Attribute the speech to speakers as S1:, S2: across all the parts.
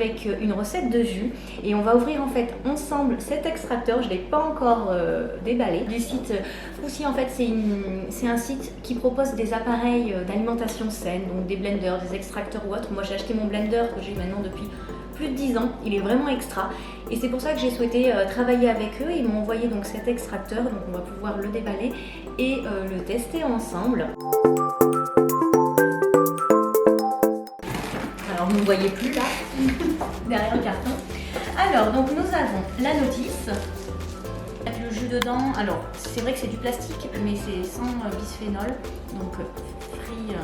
S1: avec une recette de jus et on va ouvrir en fait ensemble cet extracteur. Je ne l'ai pas encore déballé. Du site Froussi, en fait c'est un site qui propose des appareils d'alimentation saine, donc des blenders, des extracteurs ou autres. Moi j'ai acheté mon blender que j'ai maintenant depuis plus de 10 ans, il est vraiment extra et c'est pour ça que j'ai souhaité travailler avec eux. Ils m'ont envoyé donc cet extracteur, donc on va pouvoir le déballer et le tester ensemble. Alors vous ne voyez plus là, derrière le carton. Alors donc nous avons la notice, avec le jus dedans. Alors c'est vrai que c'est du plastique mais c'est sans bisphénol, donc free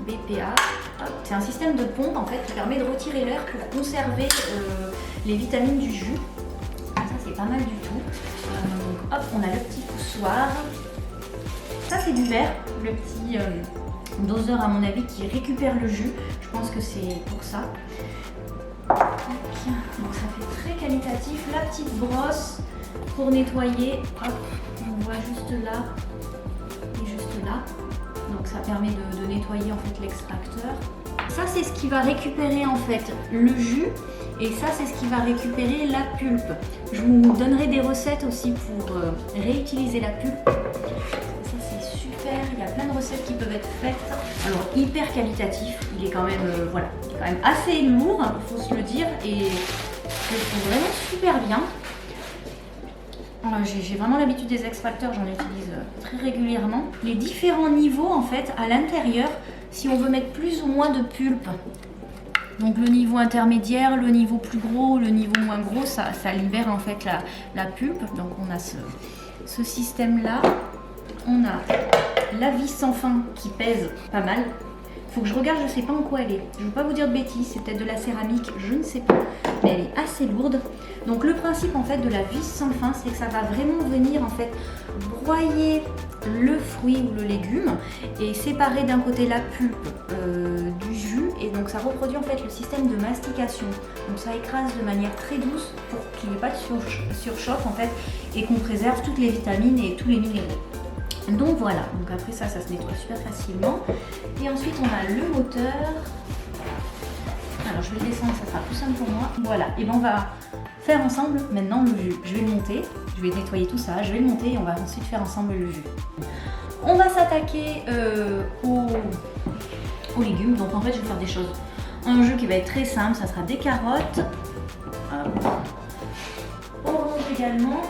S1: BPA. C'est un système de pompe en fait qui permet de retirer l'air pour conserver les vitamines du jus. Ça c'est pas mal du tout. Donc hop, on a le petit poussoir. Ça c'est du verre, le petit doseur à mon avis qui récupère le jus. Je pense que c'est pour ça. Donc ça fait très qualitatif. La petite brosse pour nettoyer. Hop, on voit juste là et juste là. Donc ça permet de nettoyer en fait l'extracteur. Ça c'est ce qui va récupérer en fait le jus et ça c'est ce qui va récupérer la pulpe. Je vous donnerai des recettes aussi pour réutiliser la pulpe. Ça c'est super, il y a plein de recettes qui peuvent être faites. Alors hyper qualitatif, il est quand même voilà, il est quand même assez lourd, il faut se le dire, et je le trouve vraiment super bien. J'ai vraiment l'habitude des extracteurs, j'en utilise très régulièrement. Les différents niveaux en fait à l'intérieur, si on veut mettre plus ou moins de pulpe. Donc le niveau intermédiaire, le niveau plus gros, le niveau moins gros, ça libère en fait la pulpe. Donc on a ce système là. On a la vis sans fin qui pèse pas mal. Faut que je regarde, je sais pas en quoi elle est. Je veux pas vous dire de bêtises, c'est peut-être de la céramique, je ne sais pas. Mais elle est assez lourde. Donc le principe en fait de la vis sans fin, c'est que ça va vraiment venir en fait broyer le fruit ou le légume et séparer d'un côté la pulpe du jus, et donc ça reproduit en fait le système de mastication. Donc ça écrase de manière très douce pour qu'il n'y ait pas de surchoc en fait et qu'on préserve toutes les vitamines et tous les minéraux. Donc voilà, donc après ça se nettoie super facilement. Et ensuite on a le moteur. Alors je vais le descendre, ça sera plus simple pour moi. Voilà, et bien on va faire ensemble maintenant le jus. Je vais le monter, je vais nettoyer tout ça, je vais le monter et on va ensuite faire ensemble le jus. On va s'attaquer aux légumes. Donc en fait je vais faire des choses. Un jus qui va être très simple, ça sera des carottes. Orange également.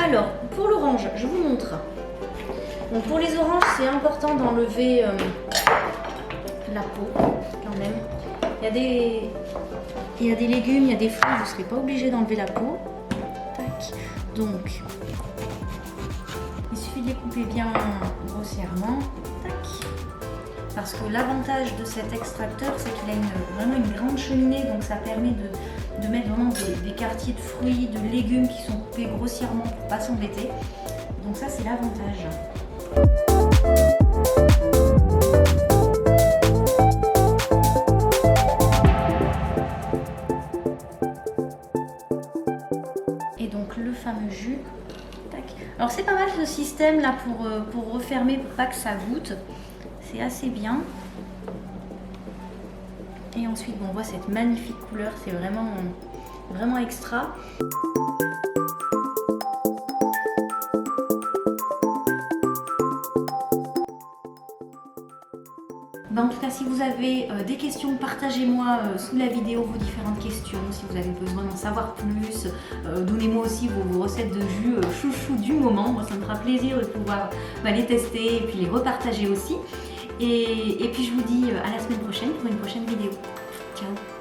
S1: Alors, pour l'orange, je vous montre. Donc pour les oranges, c'est important d'enlever la peau, quand même. Il y a des légumes, il y a des fruits, vous ne serez pas obligé d'enlever la peau. Tac. Donc, il suffit de les couper bien grossièrement. Tac. Parce que l'avantage de cet extracteur, c'est qu'il a vraiment une grande cheminée, donc ça permet de mettre vraiment des quartiers de fruits, de légumes qui sont coupés grossièrement pour ne pas s'embêter. Donc ça c'est l'avantage. Et donc le fameux jus. Tac. Alors c'est pas mal ce système là pour refermer, pour pas que ça goûte. C'est assez bien. Et ensuite, bon, on voit cette magnifique couleur, c'est vraiment extra. En tout cas, si vous avez des questions, partagez-moi sous la vidéo vos différentes questions. Si vous avez besoin d'en savoir plus, donnez-moi aussi vos recettes de jus chouchou du moment. Moi, ça me fera plaisir de pouvoir les tester et puis les repartager aussi. Et puis je vous dis à la semaine prochaine pour une prochaine vidéo. Ciao!